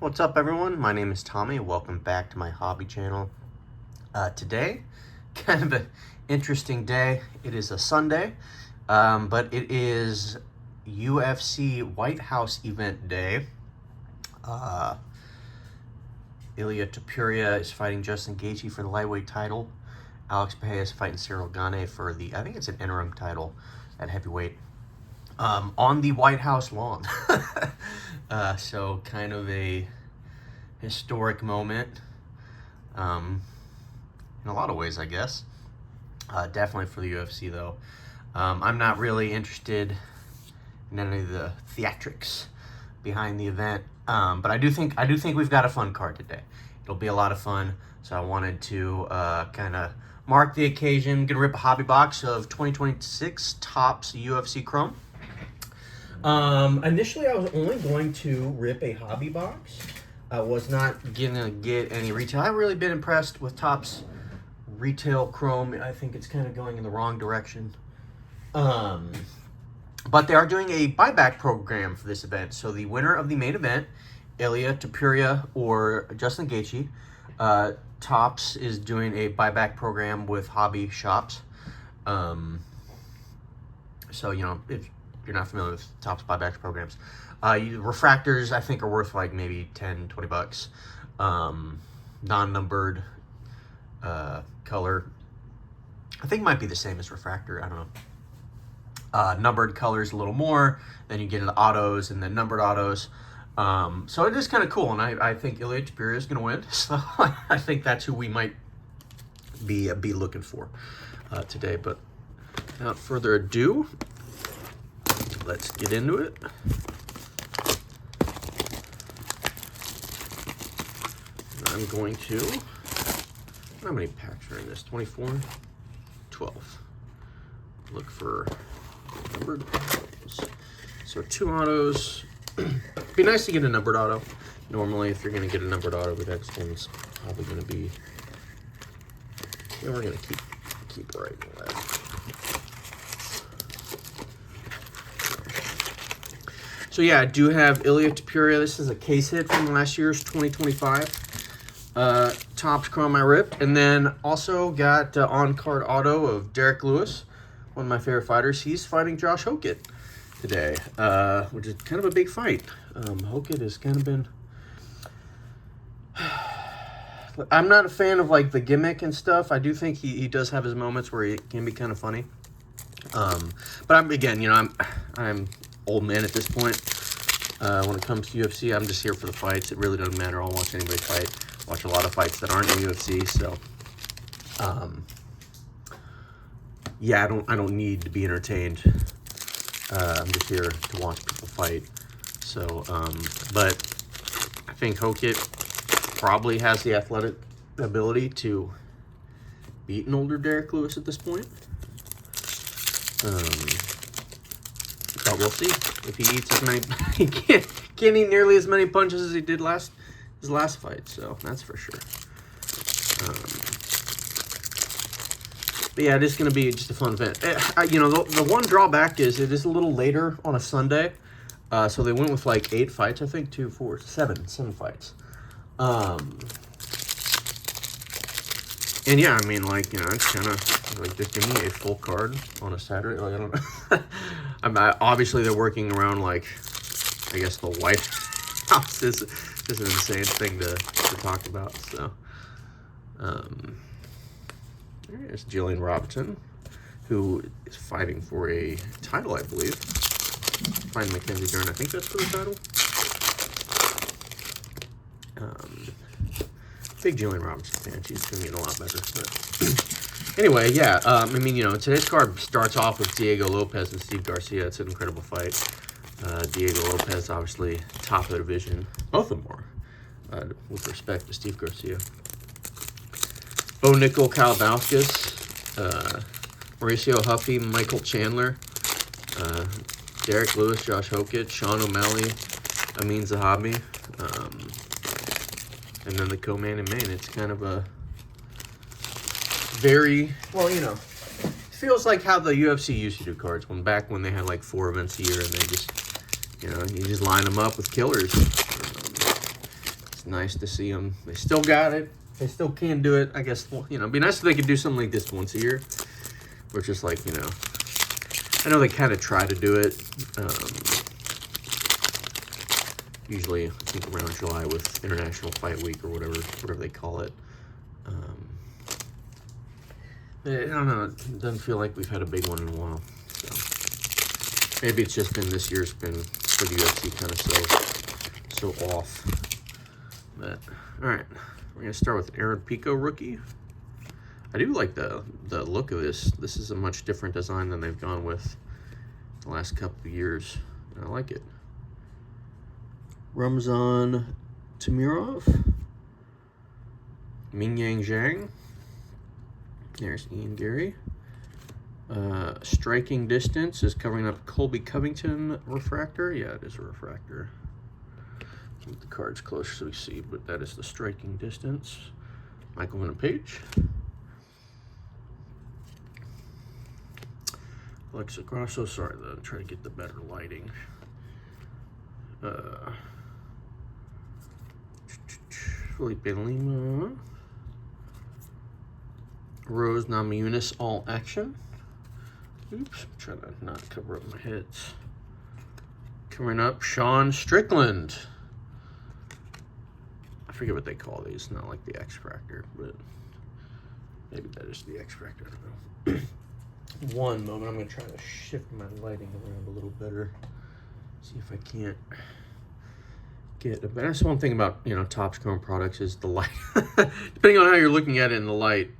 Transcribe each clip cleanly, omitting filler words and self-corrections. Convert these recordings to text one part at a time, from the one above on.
What's up, everyone? My name is Tommy. Welcome back to my hobby channel. Today, kind of an interesting day. It is a Sunday, but it is UFC White House event day. Ilia Topuria is fighting Justin Gaethje for the lightweight title. Alex Pereira is fighting Cyril Gane for the, I think it's an interim title at heavyweight. On the White House lawn. So kind of a historic moment, in a lot of ways, I guess. Definitely for the UFC, though. I'm not really interested in any of the theatrics behind the event, but I do think we've got a fun card today. It'll be a lot of fun, so I wanted to kind of mark the occasion. Gonna rip a hobby box of 2026 Topps UFC Chrome. Initially, I was only going to rip a hobby box. I was not gonna get any retail. I haven't really been impressed with Topps retail Chrome. I think it's kind of going in the wrong direction. But they are doing a buyback program for this event. So the winner of the main event, Ilia Topuria or Justin Gaethje, Topps is doing a buyback program with hobby shops. So, you know, if you're not familiar with Topps buyback programs, refractors, I think, are worth like maybe 10, 20 bucks. Non-numbered color, I think might be the same as refractor. I don't know. Numbered colors a little more. Then you get into autos and then numbered autos. So it is kind of cool, and I think Ilia Topuria is going to win. So I think that's who we might be looking for today. But without further ado, let's get into it. I'm going to, how many packs are in this? 24? 12. Look for numbered autos. So 2 autos. Be nice to get a numbered auto. Normally, if you're going to get a numbered auto, the next one's probably going to be, yeah, we're going to keep writing that. So yeah, I do have Ilia Topuria. This is a case hit from last year's 2025 Topps Chrome I ripped. And then also got on-card auto of Derek Lewis, one of my favorite fighters. He's fighting Josh Hokett today, which is kind of a big fight. Hokett has kind of been... I'm not a fan of like the gimmick and stuff. I do think he does have his moments where he can be kind of funny. But I'm old man at this point. When it comes to UFC, I'm just here for the fights. It really doesn't matter. I'll watch anybody fight. Watch a lot of fights that aren't in UFC. So, yeah, I don't need to be entertained. I'm just here to watch people fight. So, but I think Hokett probably has the athletic ability to beat an older Derek Lewis at this point. But we'll see if he eats as many. He can't eat nearly as many punches as he did his last fight. So that's for sure. But yeah, it is going to be just a fun event. You know, the one drawback is it is a little later on a Sunday. So they went with like 8 fights, I think, 2, 4, 7 fights. And yeah, I mean, like, you know, it's kind of like, just give me a full card on a Saturday. Like, I don't know. Obviously, they're working around, like, I guess the White House is an insane thing to talk about. So, there's Jillian Robinson, who is fighting for a title, I believe. Fighting Mackenzie Dern, I think that's for the title. Big Jillian Robinson fan. She's going to get a lot better. But anyway, yeah. I mean, you know, today's card starts off with Diego Lopez and Steve Garcia. It's an incredible fight. Diego Lopez, obviously, top of the division. Both of them are, with respect to Steve Garcia. Bo Nickel, Kyle Bauskas, Mauricio Huffy, Michael Chandler, Derek Lewis, Josh Hokett, Sean O'Malley, Amin Zahabi, and then the co-man in main. It's kind of a very, well, you know, it feels like how the UFC used to do cards back when they had like 4 events a year and they just, you know, you just line them up with killers. It's nice to see them. They still got it. They still can do it. I guess, well, you know, it'd be nice if they could do something like this once a year. Where it's just like, you know, I know they kind of try to do it. Usually, I think around July with International Fight Week or whatever they call it. I don't know. It doesn't feel like we've had a big one in a while. So maybe it's just been this year's been for the UFC kind of so off. But all right, we're gonna start with Aaron Pico rookie. I do like the look of this. This is a much different design than they've gone with the last couple of years. I like it. Ramzan Tamirov, Mingyang Zhang. There's Ian Gary. Striking distance is covering up Colby Covington refractor. Yeah, it is a refractor. Keep the cards closer so we see, but that is the striking distance. Michael Van Page. Alexa Grasso, sorry, though, I'm trying to get the better lighting. Felipe Lima. Rose Namajunas all action. Oops, I'm trying to not cover up my heads. Coming up, Sean Strickland. I forget what they call these, not like the X-Fractor, but maybe that is the X-Fractor, I don't know. One moment, I'm going to try to shift my lighting around a little better. See if I can't get but that's one thing about, you know, Topps Chrome products is the light. Depending on how you're looking at it in the light.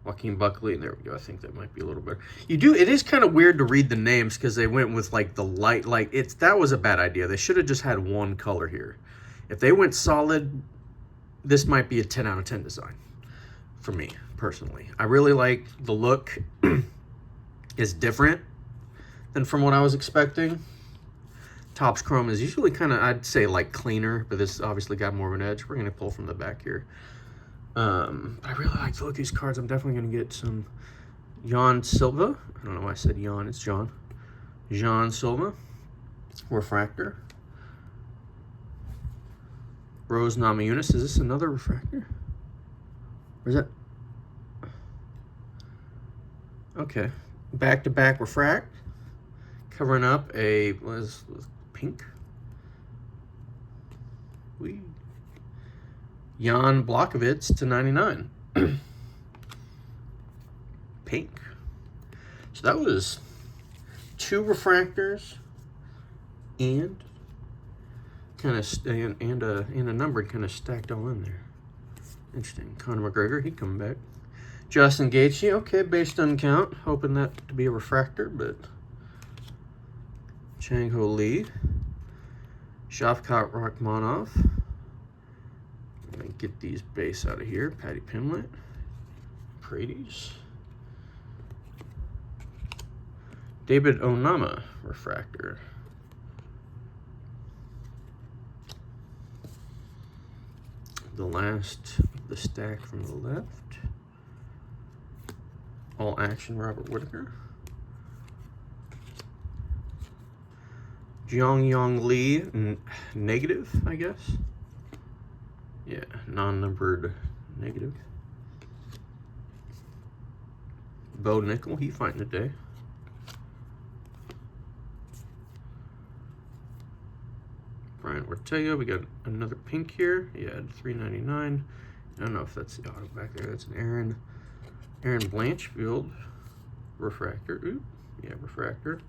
Joaquin Buckley, and there we go. I think that might be a little better. It is kind of weird to read the names because they went with like the light, that was a bad idea. They should have just had one color here. If they went solid, this might be a 10 out of 10 design for me personally. I really like the look. Is different than from what I was expecting. Topps Chrome is usually kind of, I'd say, like cleaner, but this obviously got more of an edge. We're going to pull from the back here. I really like to look at these cards. I'm definitely going to get some Jan Silva. I don't know why I said Jan. It's John. Jan Silva. Refractor. Rose Namajunas. Is this another refractor? Or is that? Okay. Back-to-back refract. Covering up a, what is pink? Jan Blachowicz to 99. Pink. So that was 2 refractors and kind of and a numbered kind of stacked all in there. Interesting. Conor McGregor, he coming back. Justin Gaethje, okay, based on count. Hoping that to be a refractor, but Chang Ho Lee. Shavkat Rakhmonov. I'm going to get these base out of here. Patty Pimlet. Paredes. David Onama, refractor. The last of the stack from the left. All action, Robert Whitaker. Jiang Yong Lee, negative, I guess. Yeah, non-numbered negative. Bo Nickel, he fighting today. Brian Ortega, we got another pink here. Yeah, $3.99. I don't know if that's the auto back there. That's an Aaron Blanchfield refractor. Ooh, yeah, refractor.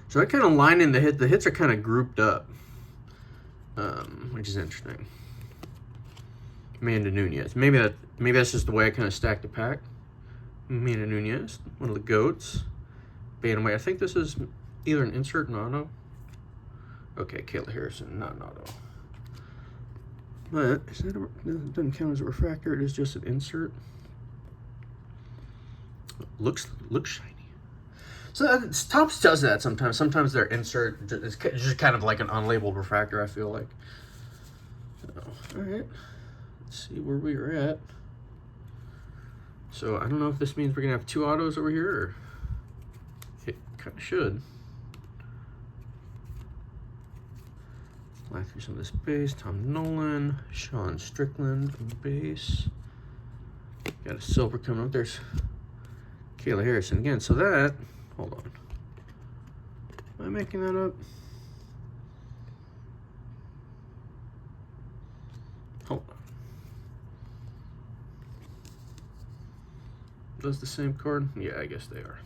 So I kind of line in the hit. The hits are kind of grouped up, which is interesting. Amanda Nunez. Maybe that's just the way I kind of stacked the pack. Amanda Nunez, one of the GOATs. Bantamweight. I think this is either an insert or an auto. Okay, Kayla Harrison, not an auto. But it doesn't count as a refractor. It is just an insert. Looks shiny. So Topps does that sometimes. Sometimes their insert is just kind of like an unlabeled refractor, I feel like. So, all right. Let's see where we are at. So I don't know if this means we're going to have 2 autos over here, or it kind of should. Fly through some of this base. Tom Nolan, Sean Strickland, base. Got a silver coming up. There's Kayla Harrison again. So that, hold on. Am I making that up? Hold on. Those the same card? Yeah, I guess they are.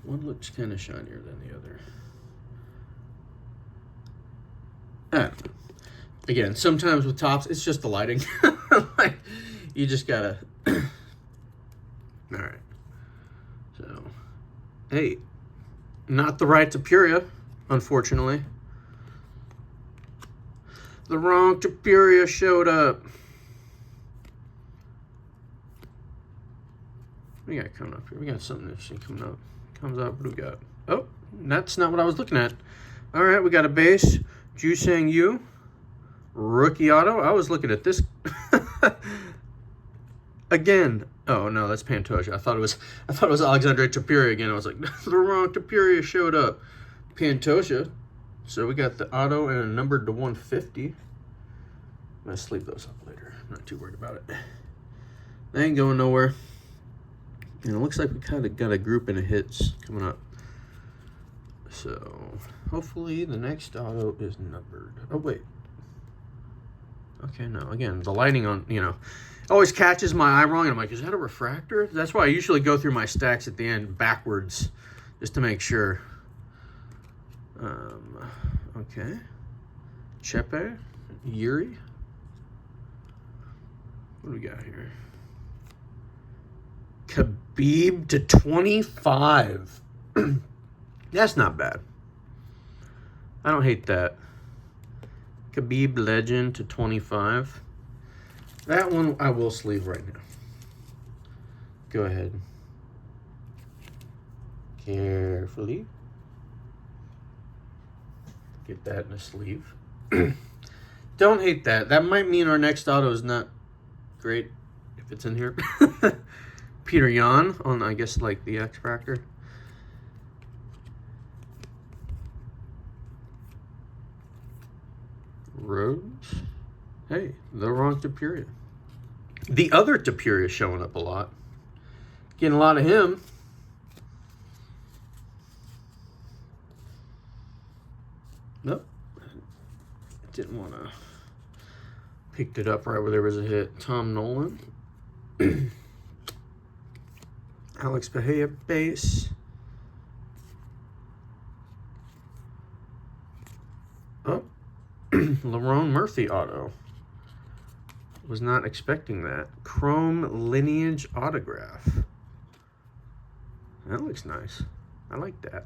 One looks kind of shinier than the other. Again, sometimes with tops, it's just the lighting. Like, you just gotta. All right. So, hey, not the right Tapuria, unfortunately. The wrong Tapuria showed up. What do we got coming up here? We got something interesting coming up. Comes up. What do we got? Oh, that's not what I was looking at. All right, we got a base. Ju Sang Yu. Rookie auto. I was looking at this. Again. Oh no, that's Pantoja. I thought it was Alexandre Tapuria again. I was like, the wrong Tapuria showed up. Pantoja. So we got the auto and a numbered to 150. I'm gonna sleeve those up later. I'm not too worried about it. They ain't going nowhere. And it looks like we kind of got a grouping of hits coming up. So hopefully the next auto is numbered. Oh wait. Okay, no. Again, the lighting on, always catches my eye wrong. And I'm like, is that a refractor? That's why I usually go through my stacks at the end backwards, just to make sure. Okay. Chepe. Yuri. What do we got here? Khabib to 25. That's not bad. I don't hate that. Khabib Legend to 25. That one I will sleeve right now. Go ahead. Carefully. Get that in a sleeve. Don't hate that. That might mean our next auto is not great if it's in here. Peter Yan on, I guess, like the X Factor. Rhodes. Hey, the wrong Tapuria. The other Tapuria showing up a lot. Getting a lot of him. Nope. Didn't want to. Picked it up right where there was a hit. Tom Nolan. Alex Bahia base. Oh. Lerone Murphy auto. Was not expecting that. Chrome Lineage autograph. That looks nice. I like that.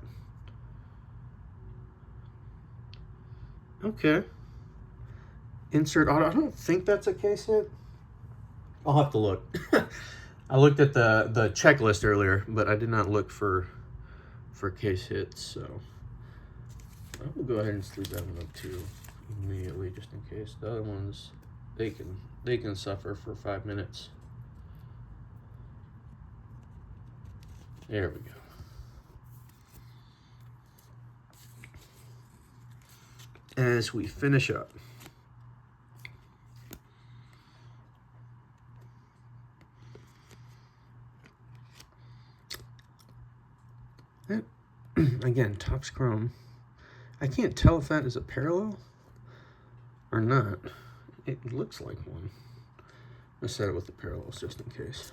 Okay. Insert auto. I don't think that's a case hit. I'll have to look. I looked at the checklist earlier, but I did not look for case hits, so I will go ahead and sleeve that one up too immediately, just in case. The other ones, they can suffer for 5 minutes. There we go. As we finish up. Again, Topps Chrome. I can't tell if that is a parallel or not. It looks like one. Let's set it with the parallels just in case.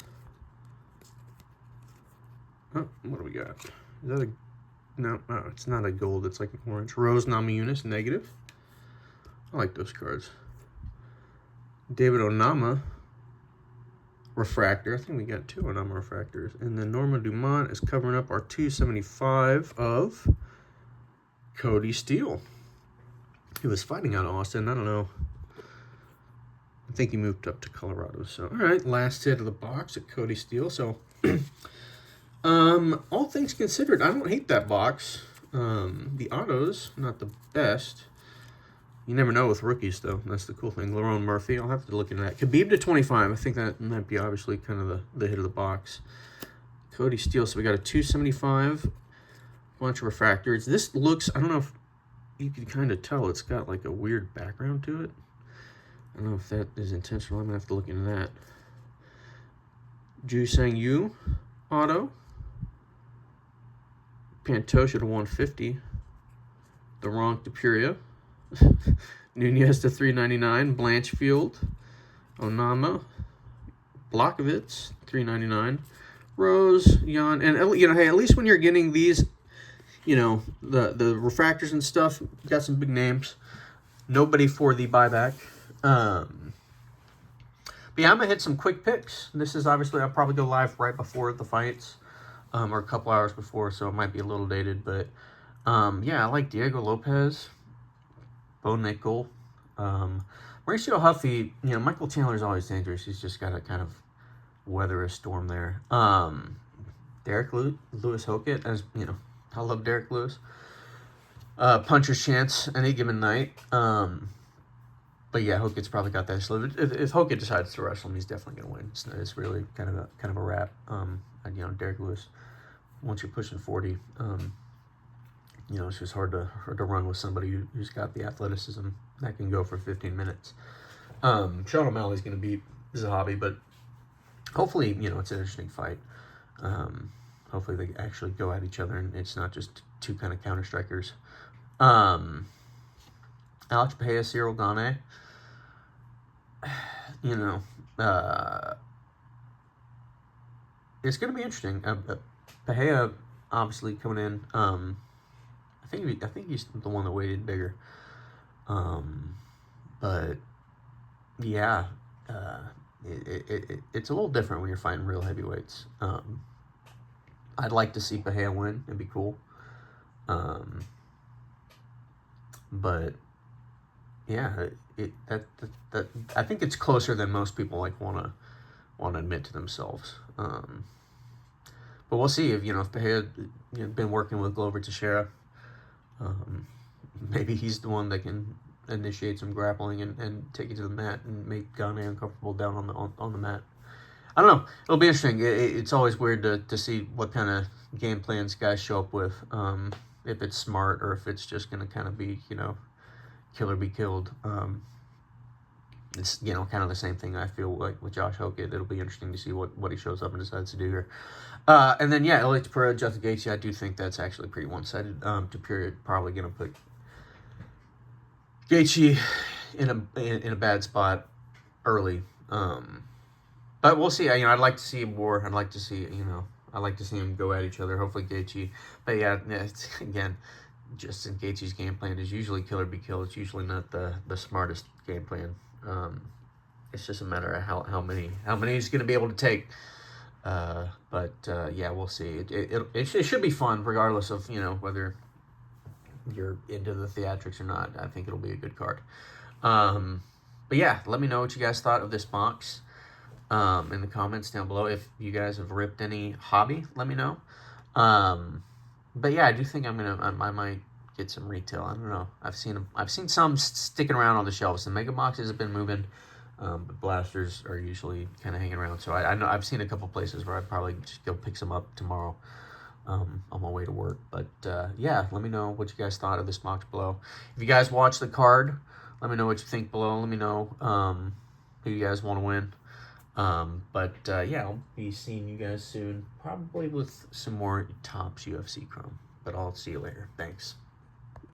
Oh, what do we got? Is that a... No, it's not a gold. It's like an orange. Rose Namajunas, negative. I like those cards. David Onama, refractor. I think we got 2 Onama refractors. And then Norma Dumont is covering up our 275 of Cody Steele. He was fighting out of Austin. I don't know. I think he moved up to Colorado. So, all right, last hit of the box at Cody Steele. So, all things considered, I don't hate that box. The autos, not the best. You never know with rookies, though. That's the cool thing. Lerone Murphy, I'll have to look into that. Khabib to 25. I think that might be obviously kind of the hit of the box. Cody Steele. So we got a 275. Bunch of refractors. This looks, I don't know if you can kind of tell it's got like a weird background to it. I don't know if that is intentional. I'm gonna have to look into that. Ju Sang Yu auto. Pantoja to 150. The Ronk to Puria. Nunez to 399. Blanchfield. Onama. Blachowicz, 399. Rose, Jan, and hey, at least when you're getting these, the refractors and stuff, got some big names. Nobody for the buyback. But yeah, I'm gonna hit some quick picks. This is obviously, I'll probably go live right before the fights, or a couple hours before, so it might be a little dated. But yeah, I like Diego Lopez, Bo Nickel, Mauricio Huffy. Michael Chandler's always dangerous. He's just got to kind of weather a storm there. Derek Lewis Hokett, as I love Derek Lewis. Puncher's chance any given night. But yeah, Hokett's probably got that. So if Hokett decides to wrestle him, he's definitely gonna win. It's really kind of a wrap. And Derek Lewis, once you're pushing 40, it's just hard to run with somebody who's got the athleticism that can go for 15 minutes. Sean O'Malley's gonna beat Zahabi, but hopefully, it's an interesting fight. Hopefully they actually go at each other and it's not just two kind of counter strikers. Alex Pereira, Cyril Gane. It's going to be interesting. Pereira obviously coming in. I think he's the one that weighed bigger. But yeah, it's a little different when you're fighting real heavyweights. I'd like to see Pereira win. It'd be cool. But yeah, I think it's closer than most people want to admit to themselves. But we'll see if Pereira been working with Glover Teixeira. Maybe he's the one that can initiate some grappling and take it to the mat and make Gane uncomfortable down on the mat. I don't know. It'll be interesting. It's always weird to see what kind of game plans guys show up with. If it's smart or if it's just going to kind of be, kill or be killed. It's, kind of the same thing I feel like with Josh Hokett. It'll be interesting to see what he shows up and decides to do here. And then, yeah, Elliot Tapera, Justin Gaethje, I do think that's actually pretty one-sided. Tapera probably going to put Gaethje in a bad spot early. But we'll see. I'd like to see a war. I'd like to see, I'd like to see them go at each other. Hopefully Gaethje. But yeah, again, Justin Gaethje's game plan is usually kill or be killed. It's usually not the smartest game plan. It's just a matter of how many he's going to be able to take. But yeah, we'll see. It should be fun regardless of whether you're into the theatrics or not. I think it'll be a good card. But yeah, let me know what you guys thought of this box in the comments down below. If you guys have ripped any hobby, let me know. But yeah, I do think I might get some retail. I don't know. I've seen some sticking around on the shelves. The mega boxes have been moving, but blasters are usually kind of hanging around. So I know I've seen a couple places where I'd probably just go pick some up tomorrow on my way to work. But yeah, let me know what you guys thought of this box below. If you guys watch the card, let me know what you think below. Let me know who you guys want to win. But yeah, I'll be seeing you guys soon, probably with some more Topps UFC Chrome. But I'll see you later. Thanks.